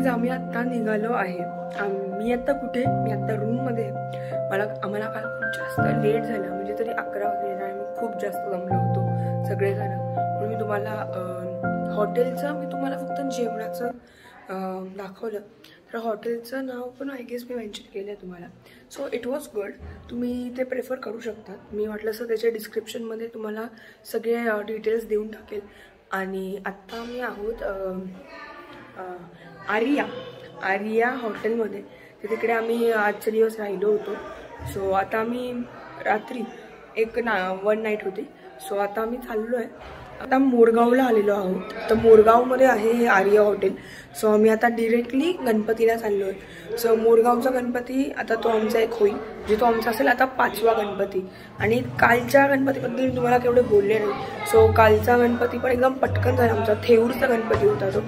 Guys आम्ही आता निघालो आहे. मी आता कुठे, मी आता रूम मध्ये. आम्हाला काल खूप जास्त लेट झालं, म्हणजे तरी 11 वाजले आणि मी खूप जास्त दमलो होतो सगळेजण. म्हणून मी तुम्हाला हॉटेलचं फक्त जेवणाचं दाखवलं. तर हॉटेलचं नाव पण आय गेस मी मेन्शन केलं आहे तुम्हाला. So it was good. तुम्ही ते प्रेफर करू शकतात. मी वाटलं असं त्याच्या डिस्क्रिप्शनमध्ये तुम्हाला सगळे डिटेल्स देऊन टाकेल. आणि आत्ता आम्ही आहोत आर्या हॉटेलमध्ये. तर तिकडे आम्ही आजचे दिवस राहिलो होतो. सो आता आम्ही रात्री 1 नाईट होती. सो आता आम्ही चाललो आहे. आता मोरगावला आलेलो आहोत. तर मोरगावमध्ये आहे हे आर्या हॉटेल. सो आम्ही आता डिरेक्टली गणपतीला चाललो आहे. सो मोरगावचा गणपती आता तो आमचा एक होईल, जे तो आमचा असेल आता 5वा गणपती. आणि कालच्या गणपतीबद्दल मी तुम्हाला केवढे बोलले नाही. सो कालचा गणपती पण एकदम पटकन झाला. आमचा थेऊरचा गणपती होता तो.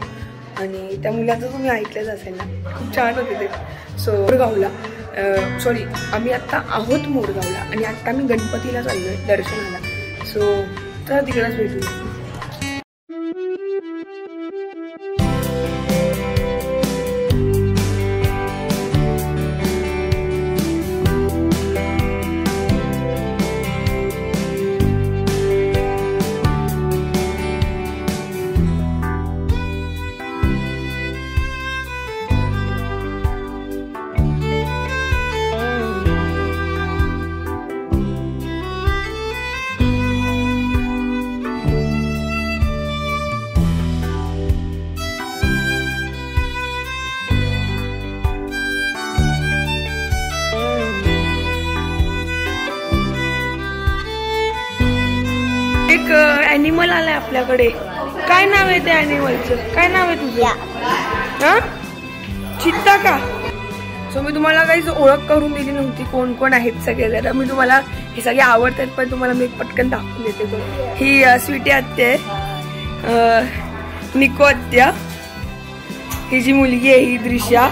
आणि त्या मुलाचं तुम्ही ऐकलंच असेल ना, खूप छान होते ते. सो मोरगावला आम्ही आत्ता आहोत मोरगावला. आणि आत्ता मी गणपतीला चाललो आहे दर्शनाला. सो तर तिकडेच भेटू. एक ॲनिमल आलाय आपल्याकडे. काय नाव आहे त्या ॲनिमलचं? काय नाव आहे तुझं? हा, चित्ता का? सो मी तुम्हाला काही ओळख करून दिली नव्हती कोण कोण आहेत सगळे. जरा मी तुम्हाला हे सगळे आवडतात, पण तुम्हाला मी पटकन दाखवून देते. ही स्वीटी आत्या आहे, निको आत्या, ही जी मुलगी आहे ही दृश्या,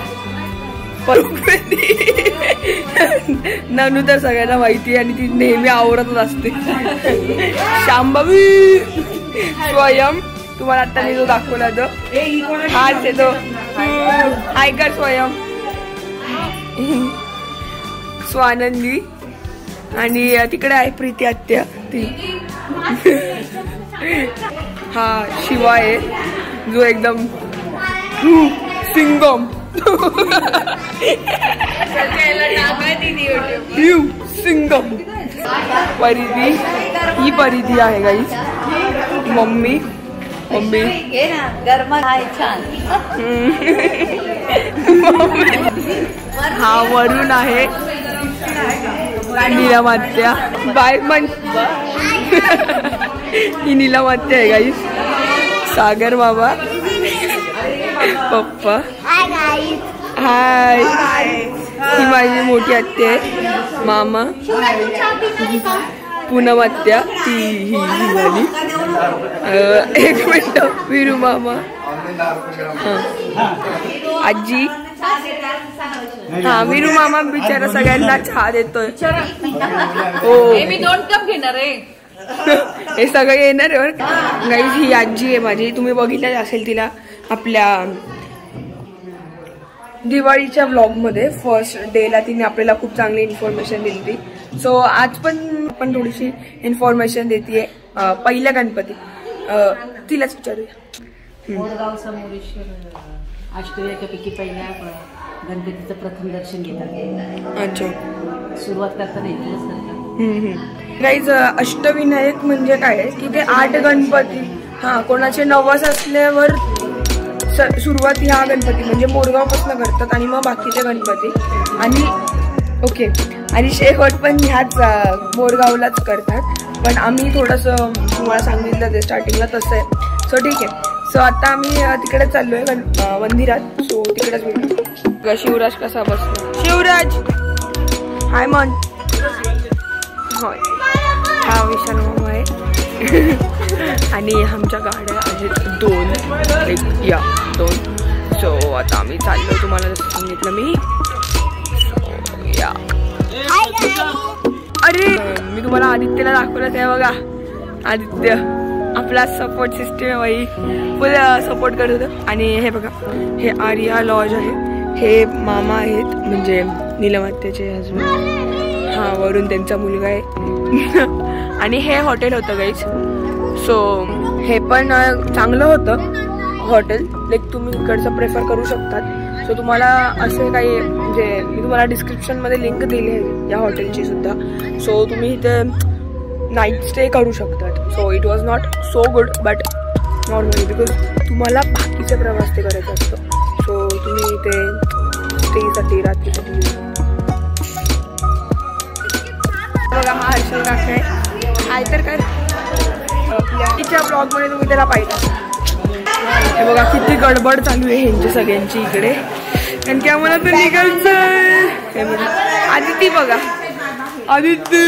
ननू तर सगळ्यांना माहिती आहे आणि ती नेहमी आवडतच असते. शांभवी, स्वयं तुम्हाला आता मी जो दाखवला तो हाच आहे तो. हाय कर स्वयं. स्वानंदी. आणि तिकडे आहे प्रीती आत्या ती. हा शिवा आहे जो एकदम सिंगम सिंगम. परिधी, ही परिधी आहे गाईस. मम्मी हा वरुण आहे. नीलमात्या. बाय मन. ही नीलमात्या आहे गाईस. सागर बाबा, पप्पा. हाय. ही माझी मोठी आत्या आहे. मामा, पूनम आत्या, ती ही झाली. एक मिनिट. विरू मामा, आजी. हा विरू मामा बिचारा सगळ्यांना चहा देतोय. हो मी 2 कप घेणार आहे. हे सगळं येणार आहे बरं गाईज. ही आजी आहे माझी. तुम्ही बघितलं असेल तिला आपल्या दिवाळीच्या व्लॉगमध्ये. फर्स्ट डेला तिने आपल्याला खूप चांगली इन्फॉर्मेशन दिली होती. सो आज पण थोडीशी इन्फॉर्मेशन देते. पहिल्या गणपती तिलाच विचारूया. मोरगाव समोरेश्वर अष्टविनायकापैकी पहिल्या गणपतीचं प्रथम दर्शन घेतात. अच्छा. सुरुवात करताना इथेच करतात. गाईज अष्टविनायक म्हणजे काय की ते 8 गणपती. हा, कोणाचे नवस असल्यावर सुरुवात ह्या गणपती म्हणजे मोरगावपासून करतात आणि मग बाकीचे गणपती. आणि ओके, आणि शेवट पण ह्याच मोरगावलाच करतात. पण आम्ही थोडंसं तुम्हाला सांगितलं ते स्टार्टिंगला तसं आहे. सो ठीक आहे. सो आता आम्ही तिकडे चाललोय मंदिरात. सो तिकडेच भेटू. शिवराज कसा बसतो? शिवराज हाय मन. होय, हा विशाल मामा आहे. आणि आमच्या गाड्या आहेत 2. सो आता आम्ही चाललो, तुम्हाला जसं सांगितलं मी. या अरे मी तुम्हाला आदित्यला दाखवलं ते बघा. आदित्य आपला सपोर्ट सिस्टम बाई फुल सपोर्ट करत होतं. आणि हे बघा, हे आर्या लॉज आहे. हे मामा आहेत म्हणजे नीलमात्याचे हजबंड. हा, वरून त्यांचा मुलगा आहे. आणि हे हॉटेल होतं गाईज. सो हे पण चांगलं होतं हॉटेल. लाईक तुम्ही इकडचं प्रेफर करू शकतात. सो तुम्हाला असे काही म्हणजे मी तुम्हाला डिस्क्रिप्शनमध्ये लिंक दिली आहे या हॉटेलची सुद्धा. सो तुम्ही इथे नाईट स्टे करू शकतात. So it was not so good but normally because तुम्हाला बाकीचे प्रवास ते करायचं असतं. सो तुम्ही इथे स्टेसाठी रात्रीसाठी बघा. हा हर्षल काका आहे तर काय तिच्या ब्लॉगमध्ये तुम्ही त्याला पाहिजे. हे बघा किती गडबड चालू आहे ह्यांची सगळ्यांची इकडे, कारण की आम्हाला तर निघायचं. हे बघा आदिती, बघा आदिती.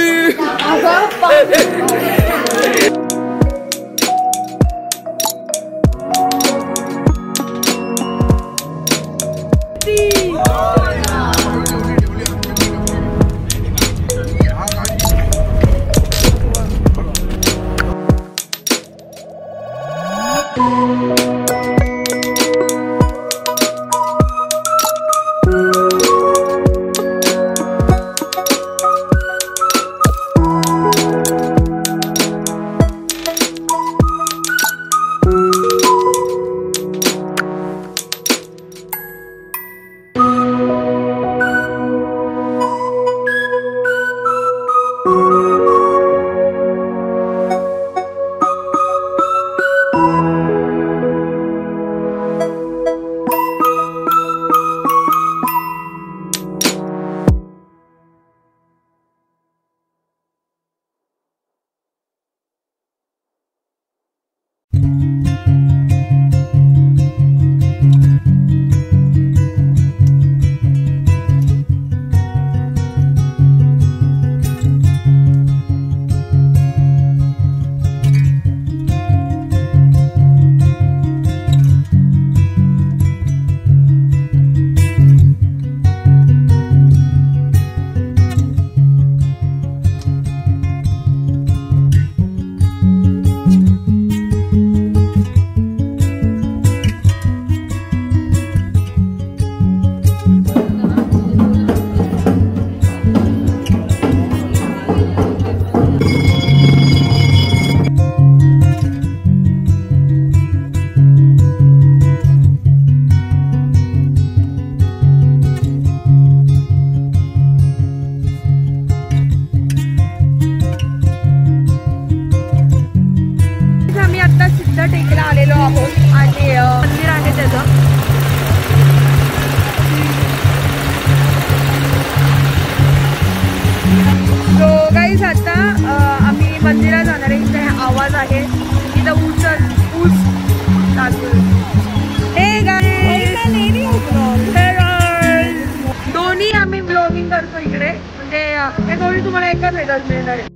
टेकला आलेलो आहोत आणि मंदिर आहे त्याचं. सो गाईज आता आम्ही मंदिरात जाणार आहे. इथे आवाज आहे, इथं ऊस चालू. हे गाईज दोन्ही आम्ही ब्लॉगिंग करतो इकडे, म्हणजे हे दोन्ही तुम्हाला एकाच वेळात मिळणार आहे.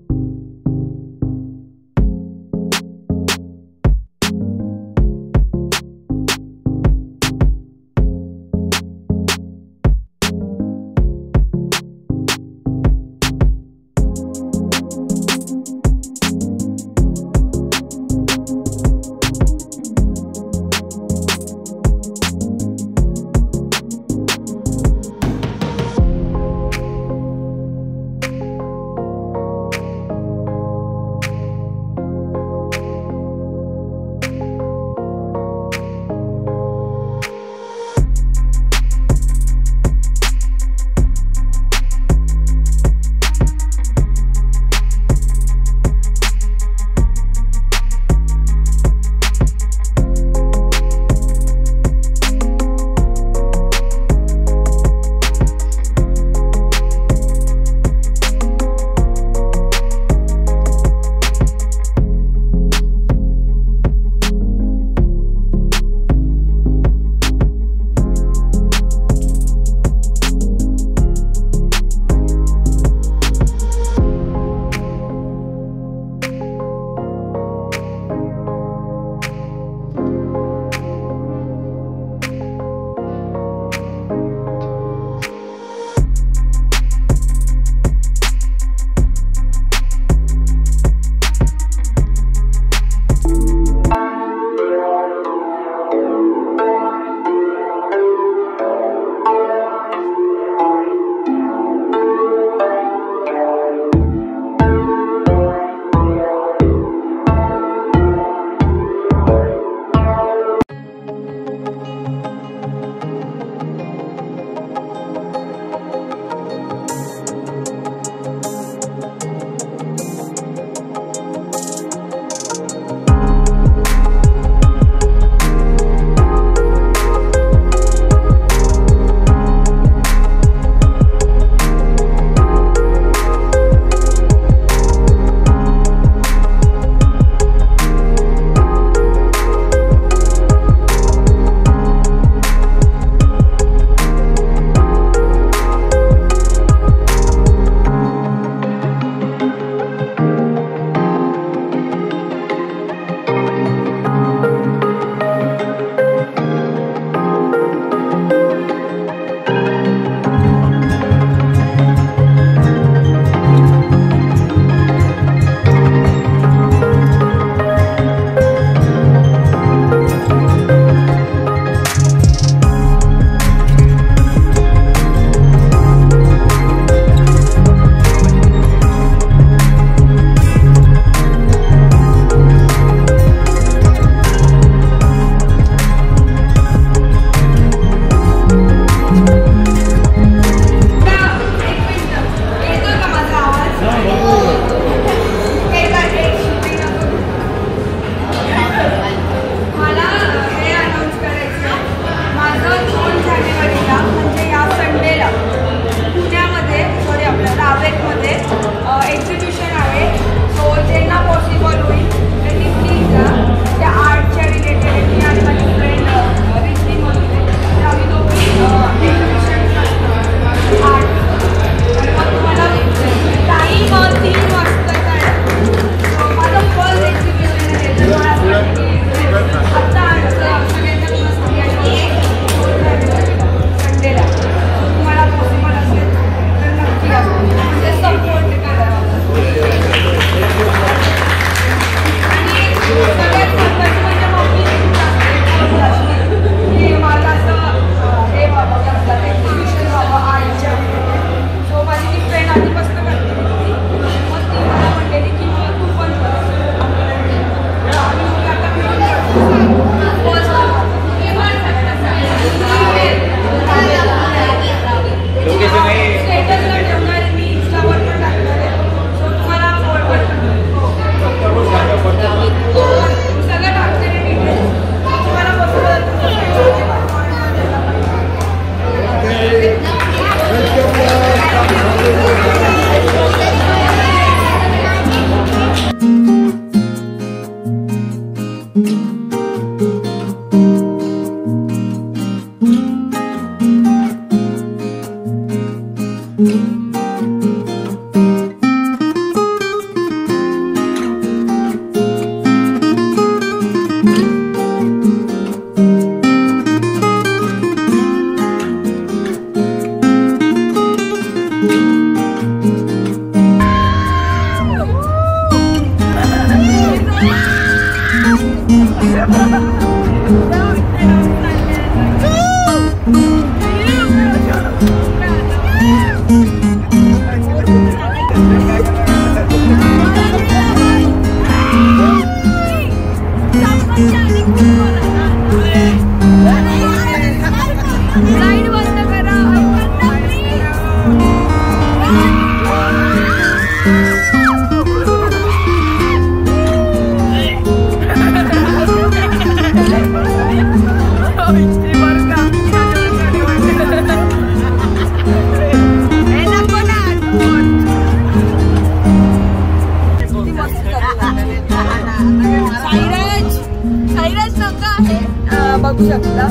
बघू शकता.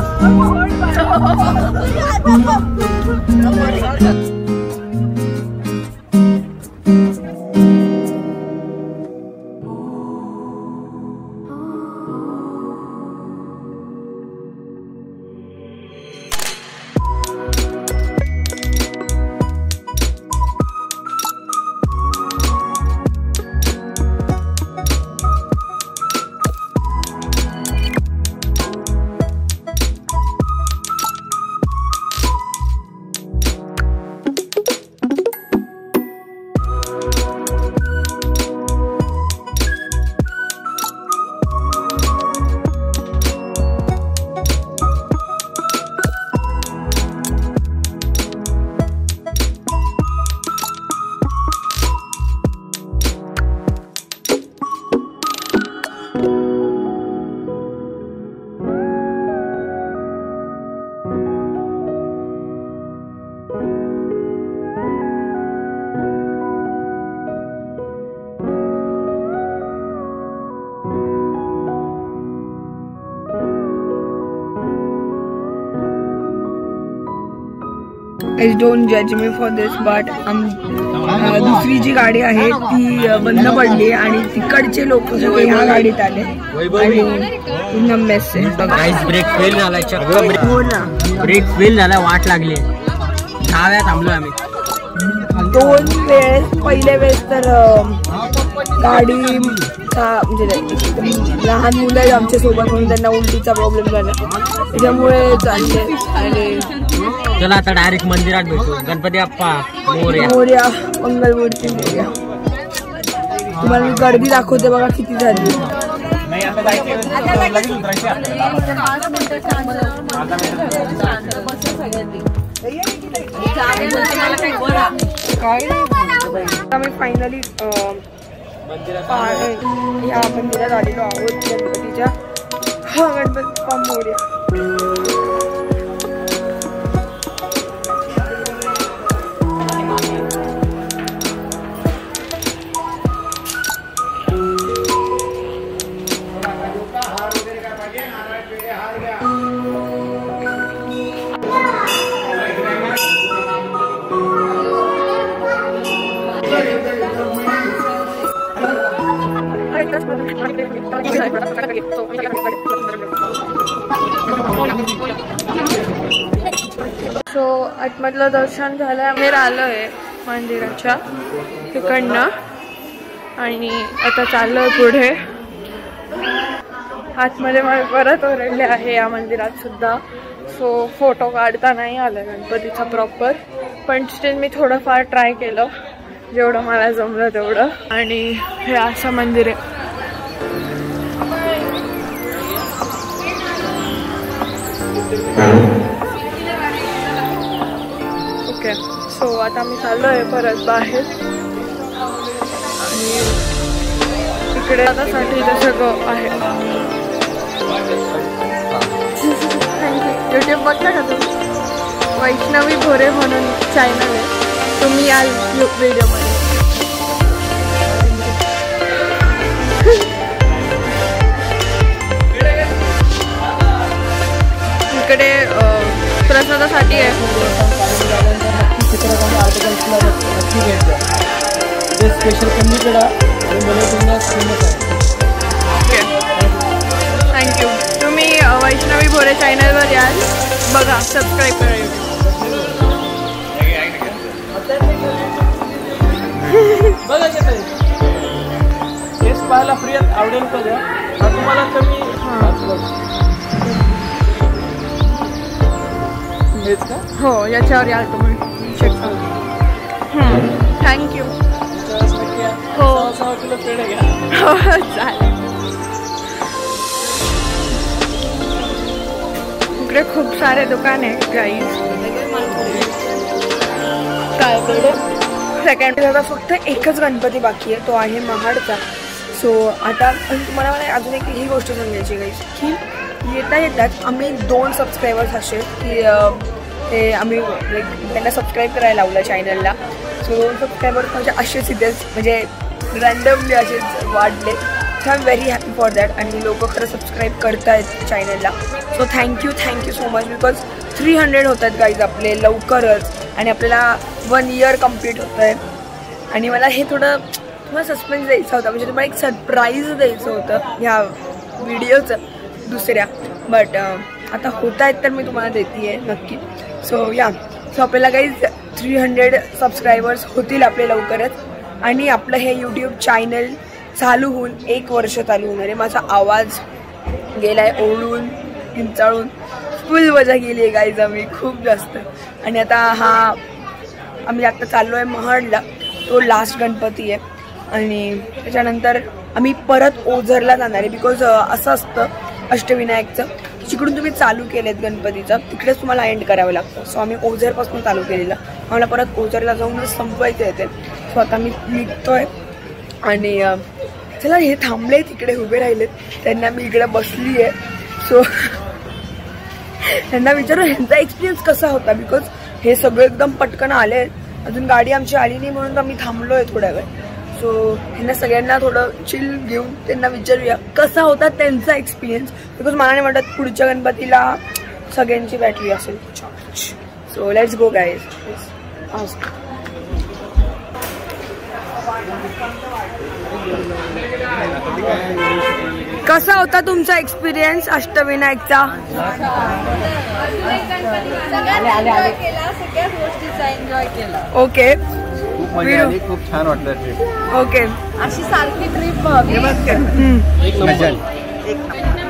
Don't judge me for this, but दुसरी जी गाडी आहे ती बंद पडली आणि तिकडचे लोक सगळे ह्या गाडीत आले आणि मेस आहे. ब्रेक फेल झालाय. हो ना, ब्रेक फेल झाला, वाट लागली. 10 वेळा थांबलो आम्ही. 2 वेळेस. पहिल्या वेळेस तर गाडी म्हणजे लहान मुलं आहेत आमच्या सोबत म्हणून त्यांना उलटीचा प्रॉब्लेम झाला त्याच्यामुळे चालले. आणि चला आता डायरेक्ट मंदिरात भेटू. गणपती बाप्पा मोरया. मोरया, मंगलमूर्ती मोरया. तुम्हाला मी गर्दी दाखवते बघा किती झाली. आम्ही फायनली या मंदिरात आलेलो आहोत गणपतीच्या. हा गणपती बाप्पा मोरया. सो आतमधलं दर्शन झालं. आम्ही आलोय मंदिराच्या तिकडनं आणि आता चाललोय पुढे. आतमध्ये मला परत ओरडले आहे या मंदिरात सुद्धा. सो फोटो काढता नाही आलं गणपतीचा प्रॉपर, पण स्टिल मी थोडंफार ट्राय केलं जेवढं मला जमलं तेवढं. आणि हे असं मंदिर आहे. ओके, सो आता मी चाललोय परत बाहेर आणि इकडे जाण्यासाठी ते सगळं आहे. थँक्यू. यूट्यूब बघता का तुम्ही? वैष्णवी भोरे म्हणून चॅनल आहे, तुम्ही याल व्हिडिओमध्ये. इकडे प्रसादासाठी आहे. Special thank you. तुम्ही वैष्णवी भोरे चॅनलवर याल, बघा, सबस्क्राईब करा. बघा पाहायला फ्री आवडेल का द्या तुम्हाला कमी हेच का हो याच्यावर याल तुम्ही चेक करू थँक्यू हो 6 किलो पेढे घ्या हो चालेल इकडे खूप सारे दुकान आहे गाईज काय पेढे सेकंड आता फक्त एकच गणपती बाकी आहे तो आहे महाडचा सो आता तुम्हाला मला अजून एक ही गोष्ट सांगायची गाईज की येतात आम्ही 2 सबस्क्रायबर्स असे की ते आम्ही लाईक त्यांना सबस्क्राईब करायला लावलं चॅनलला सो 2 सबस्क्रायबर्स म्हणजे असेच इथेच म्हणजे रँडमली असेच वाढले so I am very happy for that आणि लोक खरं सबस्क्राईब करतायत चॅनलला so thank you so much because 300 होत आहेत गाईज आपले लवकरच आणि आपल्याला 1 इयर कम्प्लीट होत आहे आणि मला हे थोडं तुम्हाला सस्पेन्स द्यायचं होतं म्हणजे तुम्हाला एक सरप्राईज द्यायचं होतं ह्या व्हिडिओचं दुसऱ्या बट आता होत आहेत तर मी तुम्हाला देते आहे नक्की सो सो आपल्याला काही 300 सबस्क्रायबर्स होतील आपले लवकरच आणि आपलं हे यूट्यूब चॅनल चालू होऊन 1 वर्ष चालू होणार आहे माझा आवाज गेला आहे ओढून किंचाळून फुल मजा गेली आहे गाईज आम्ही खूप जास्त आणि आता आम्ही आता चाललो आहे महाडला तो लास्ट गणपती आहे आणि त्याच्यानंतर आम्ही परत ओझरला जाणार आहे बिकॉज असं असतं अष्टविनायकचं जिकडून तुम्ही चालू केलेत गणपतीचं तिकडेच तुम्हाला एंड करावं लागतं सो आम्ही ओझरपासून चालू केलेलं आम्हाला परत ओझरला जाऊनच संपवायचं येते सो आता मी निघतोय आणि चला हे थांबले तिकडे उभे राहिलेत त्यांना मी इकडे बसली आहे सो त्यांना विचारू ह्यांचा एक्सपिरियन्स कसा होता बिकॉज हे सगळे एकदम पटकन आले अजून गाडी आमची आली नाही म्हणून आम्ही थांबलोय थोड्या वेळ सो ह्यांना सगळ्यांना थोडं चिल घेऊन त्यांना विचारूया कसा होता त्यांचा एक्सपिरियन्स बिकॉज मला नाही वाटत पुढच्या गणपतीला सगळ्यांची बॅटरी असेल सो लेट्स गो गाईज कसा होता तुमचा एक्सपिरियन्स अष्टविनायकचा ओके खूप छान वाटलं ट्रिप ओके अशी सारखी ट्रिप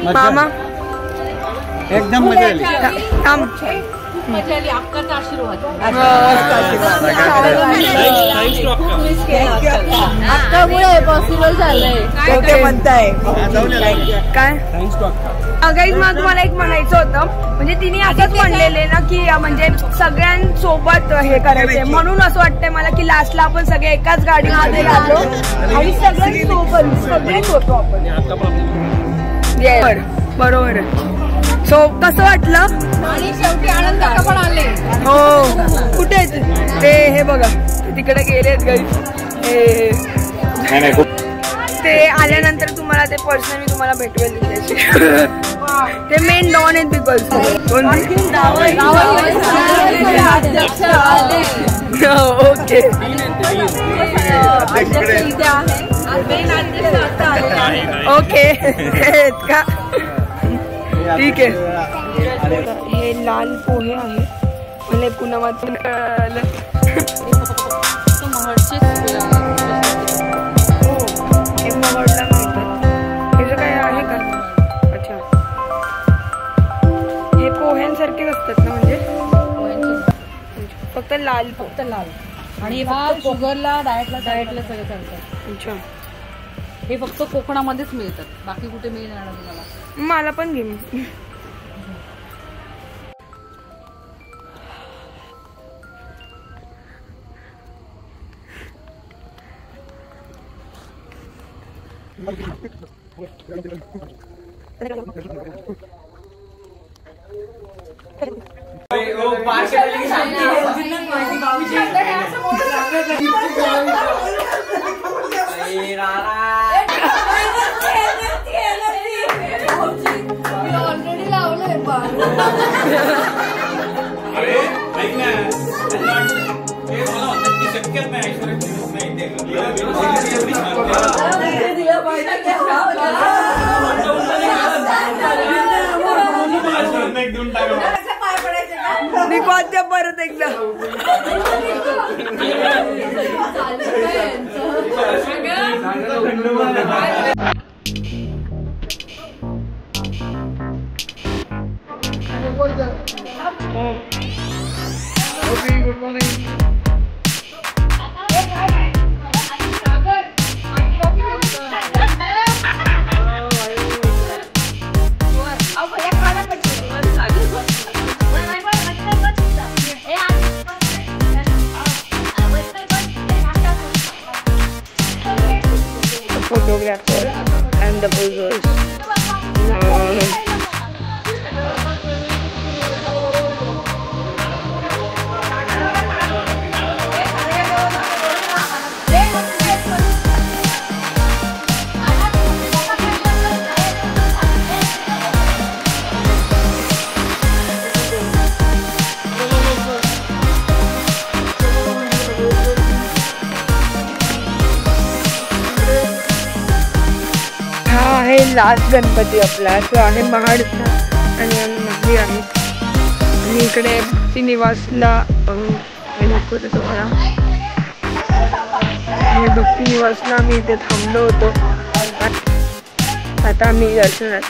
मामा एकदम मजा आली थांब मजा आली अक्काचा आशीर्वाद अक्कामुळे पॉसिबल झालंय ओके म्हणताय काय गाईज मला तुम्हाला एक म्हणायचं होतं म्हणजे तिने असंच म्हणलेले ना की म्हणजे सगळ्यांसोबत हे करायचंय म्हणून असं वाटतंय मला की लास्टला आपण सगळे एकाच गाडीमध्ये आलो आणि सगळेच होतो आपण बरोबर सो कसं वाटलं आणि शेवटी आनंद काका पण आले हो कुठे ते हे बघा तिकडे गेलेत गाईज ते आल्यानंतर तुम्हाला ते पर्सनली तुम्हाला भेटवेल ते मेन डॉन आहेत बिकॉज ओके ओके का ठीक आहे हे लाल पोहे आहे मला पुन्हा मात्र कळालं महडला मिळतात त्याचं काय आहे का अच्छा हे पोह्यांसारखेच असतात ना म्हणजे फक्त लाल आणि शुगरला डाएटला सगळं चालतं अच्छा हे फक्त कोकणामध्येच मिळतात बाकी कुठे मिळणार तुम्हाला मला पण घे ऑलरेडी लावलंय शक्यच नाही रिकॉर्ड द्या परत एकदा. Photographer and the posers. Last Ganpati आपला तो आहे महाडचा आणि आम्ही आहे आणि इकडे भक्तिनिवासला दाखवते तुम्हाला. भक्तिनिवासला आम्ही इथे थांबलो होतो. आता आम्ही दर्शनात.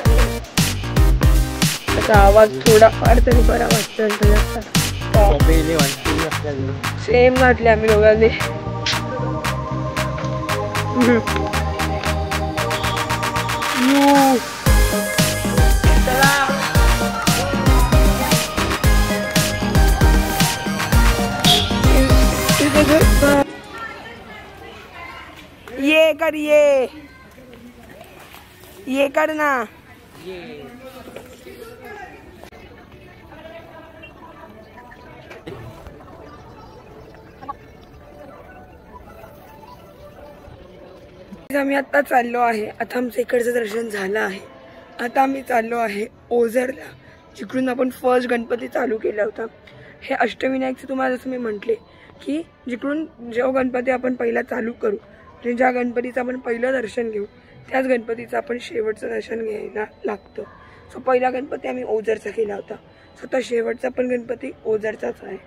त्याचा आवाज थोडा फार तरी बरा वाटतो. सेम वाटले आम्ही दोघांनी. ये कर ये करना. आम्ही आता चाललो आहे. आता आमचं इकडचं दर्शन झालं आहे. आता आम्ही चाललो आहे ओझरला, जिकडून आपण फर्स्ट गणपती चालू केला होता. हे अष्टविनायकचं तुम्हाला जसं मी म्हटले की जिकडून जो गणपती आपण पहिला चालू करू, म्हणजे ज्या गणपतीचं आपण पहिलं दर्शन घेऊ त्याच गणपतीचं आपण शेवटचं दर्शन घ्यायला लागतं. सो पहिला गणपती आम्ही ओझरचा केला होता. सो आता शेवटचा पण गणपती ओझरचाच आहे.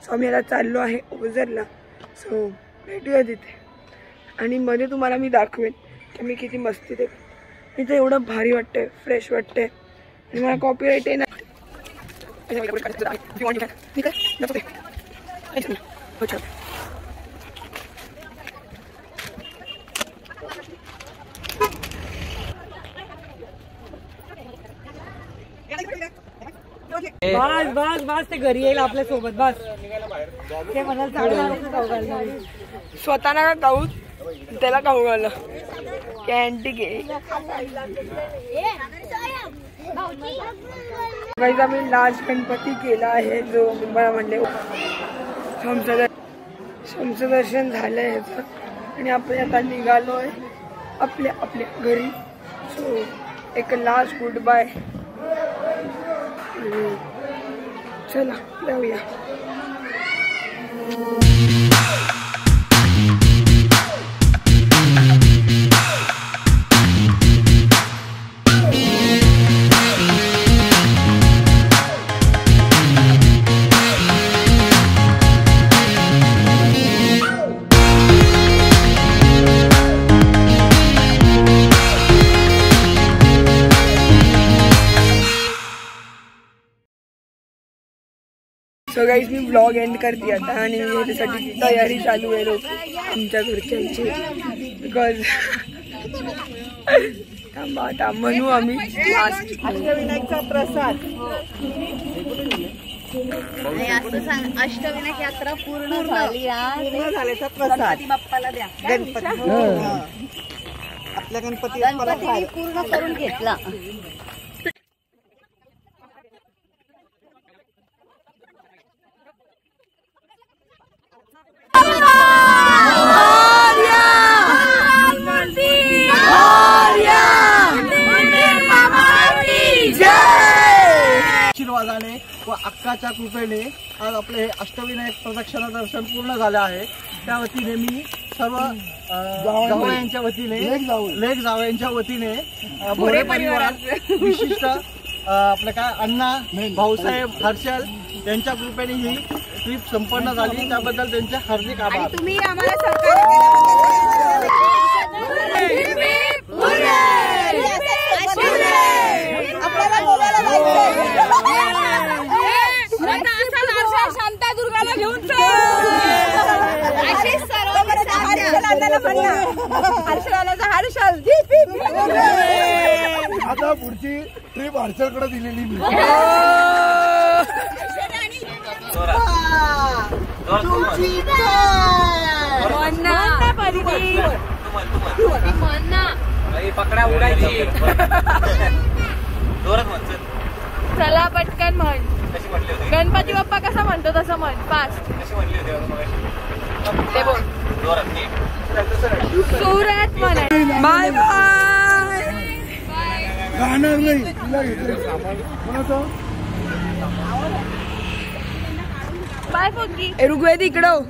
सो आम्ही आता चाललो आहे ओझरला. सो भेटूया तिथे आणि मध्ये तुम्हाला मी दाखवेन की मी किती मस्ती ते. इथे एवढं भारी वाटतंय, फ्रेश वाटतंय आणि मला कॉपीराईट आहे ना. बस बस बस ते घरी येईल आपल्या सोबत. बस ते म्हणाल स्वतःला गाऊ त्याला खाऊ घाल कॅन्टी घे. आम्ही लास्ट गणपती केला आहे जो मला म्हणले आमचं दर्शन झालंय ह्याचं आणि आपण आता निघालोय आपल्या आपल्या घरी. सो एक लास्ट गुड बाय. चला जाऊया. सो गाईज मी ब्लॉग एंड करते आता आणि त्यासाठी तयारी चालू आहे लोक आमच्या घरच्यांची. बिकॉज थांबा आता म्हणू आम्ही लास्ट अष्टविनायकचा प्रसाद. अष्टविनायक यात्रा पूर्ण झाल्याचा प्रसाद बाप्पाला द्या. गणपती आपल्या गणपती पूर्ण करून घेतला. आशीर्वादाने व अक्काच्या कृपेने आज आपले हे अष्टविनायक प्रदक्षिणा दर्शन पूर्ण झाले आहे. त्या वतीने मी सर्व जावयांच्या वतीने लेक जावयांच्या वतीने भोरे परिवार विशिष्ट आपलं काय अण्णा भाऊसाहेब हर्षल त्यांच्या कृपेने ही ट्रिप संपन्न झाली, त्याबद्दल त्यांचे हार्दिक आभार. तुम्ही आम्हाला सहकार्य केल्याबद्दल आपल्याला गोव्याला जायचंय. शांतादुर्गाला घेऊन हर्षल आता पुढची ट्रिप हर्षलकडे दिलेली मी. पकडा उडायची. चला पटकन म्हण. गणपती बाप्पा कसा म्हणतो तसं म्हण. फास्ट ते बोल. सुरत म्हणा. Bye bye. राहणार नाही तुला घेतलं कोणाचं. बाय फोकी. ऋग्वेद इकडं.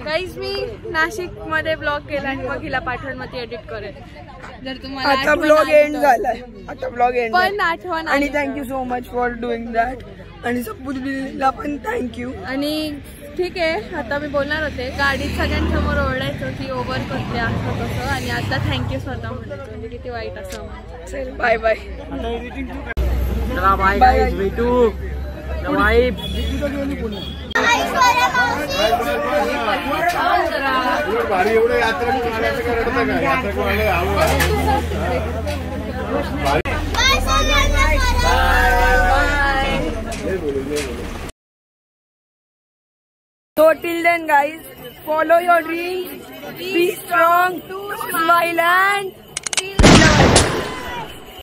गाईज मी नाशिक मध्ये ब्लॉग केला आणि मग हिला पाठवणमध्ये एडिट करेल. जर तुम्हाला आता ब्लॉग एंड झालाय. आता ब्लॉग एंड पण आठवण. आणि thank you so much for doing that. आणि सपूरला पण थँक्यू. आणि ठीक आहे, आता मी बोलणार होते गाडीत सगळ्यांसमोर ओरडायचं की ओव्हर करते असं तसं, आणि आता थँक्यू स्वतः म्हणायचं. म्हणजे किती वाईट असं. चल बाय बाय. बाय गाईज, भेटू. भारी एवढं यात्रा So till then guys, follow your dreams, be strong, smile and